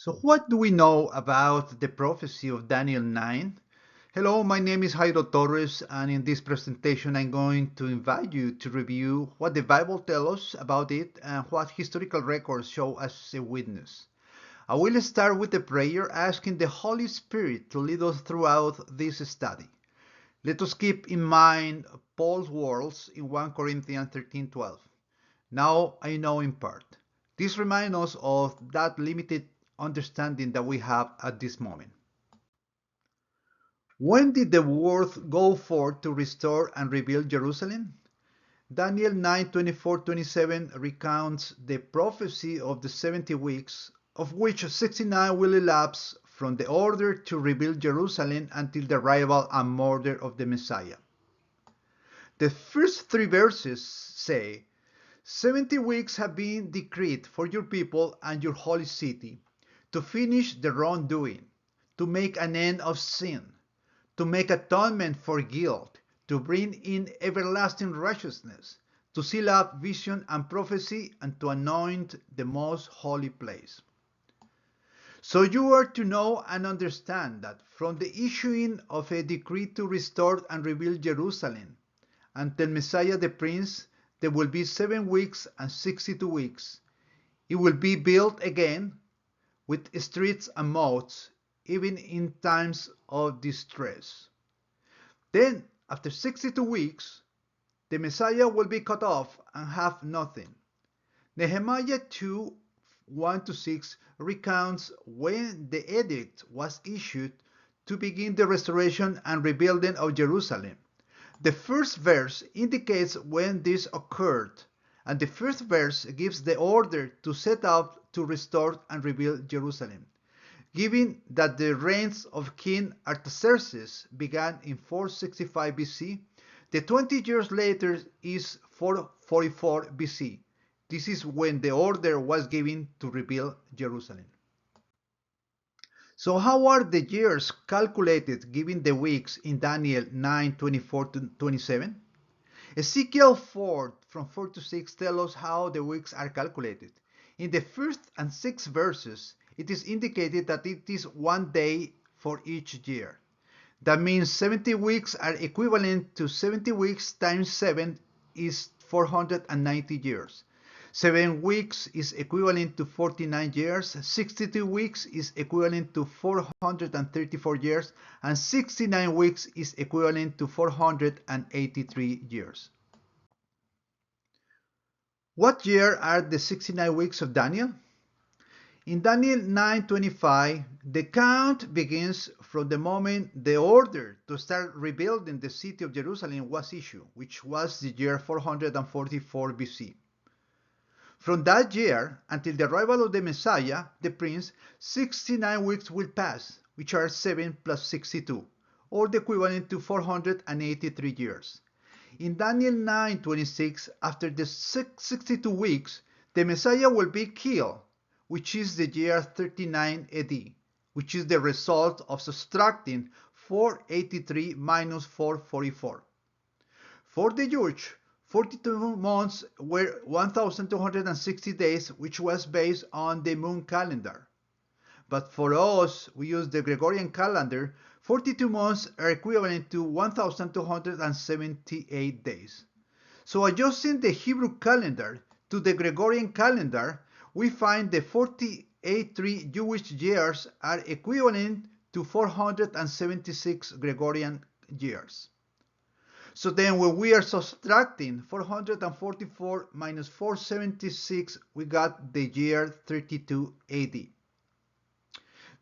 So what do we know about the prophecy of Daniel 9? Hello, my name is Jairo Torres, and in this presentation I'm going to invite you to review what the Bible tells us about it and what historical records show as a witness. I will start with a prayer asking the Holy Spirit to lead us throughout this study. Let us keep in mind Paul's words in 1 Corinthians 13:12. Now I know in part. This reminds us of that limited understanding that we have at this moment. When did the word go forth to restore and rebuild Jerusalem? Daniel 9:24-27 recounts the prophecy of the 70 weeks, of which 69 will elapse from the order to rebuild Jerusalem until the arrival and murder of the Messiah. The first three verses say, 70 weeks have been decreed for your people and your holy city, to finish the wrongdoing, to make an end of sin, to make atonement for guilt, to bring in everlasting righteousness, to seal up vision and prophecy, and to anoint the most holy place. So you are to know and understand that from the issuing of a decree to restore and rebuild Jerusalem until Messiah the Prince, there will be 7 weeks and 62 weeks. It will be built again with streets and moats, even in times of distress. Then, after 62 weeks, the Messiah will be cut off and have nothing. Nehemiah 2 1-6 recounts when the edict was issued to begin the restoration and rebuilding of Jerusalem. The first verse indicates when this occurred, and the first verse gives the order to set out to restore and rebuild Jerusalem. Given that the reigns of King Artaxerxes began in 465 BC, the 20 years later is 444 BC. This is when the order was given to rebuild Jerusalem. So how are the years calculated given the weeks in Daniel 9:24-27? Ezekiel 4 from 4-6 tell us how the weeks are calculated. In the first and sixth verses, it is indicated that it is 1 day for each year. That means 70 weeks are equivalent to 70 weeks times 7 is 490 years. 7 weeks is equivalent to 49 years, 62 weeks is equivalent to 434 years, and 69 weeks is equivalent to 483 years. What year are the 69 weeks of Daniel? In Daniel 9:25, the count begins from the moment the order to start rebuilding the city of Jerusalem was issued, which was the year 444 BC. From that year until the arrival of the Messiah, the Prince, 69 weeks will pass, which are 7 plus 62, or the equivalent to 483 years. In Daniel 9:26, after the 62 weeks, the Messiah will be killed, which is the year 39 AD, which is the result of subtracting 483 minus 444. For the Jews, 42 months were 1,260 days, which was based on the moon calendar. But for us, we use the Gregorian calendar. 42 months are equivalent to 1,278 days. So adjusting the Hebrew calendar to the Gregorian calendar, we find the 48 Jewish years are equivalent to 476 Gregorian years. So then when we are subtracting 444 minus 476, we got the year 32 AD.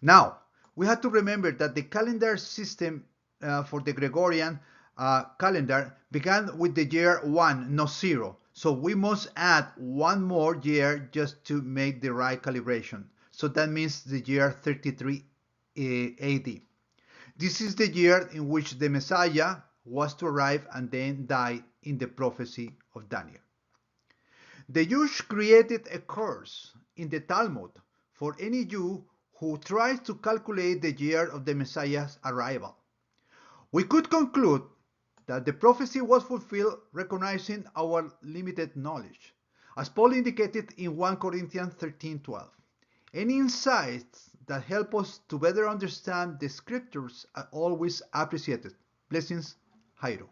Now, we have to remember that the calendar system for the Gregorian calendar began with the year 1, not 0. So we must add one more year just to make the right calibration. So that means the year 33 AD. This is the year in which the Messiah was to arrive and then die in the prophecy of Daniel. The Jews created a curse in the Talmud for any Jew who tries to calculate the year of the Messiah's arrival. We could conclude that the prophecy was fulfilled recognizing our limited knowledge, as Paul indicated in 1 Corinthians 13:12. Any insights that help us to better understand the scriptures are always appreciated. Blessings, Jairo.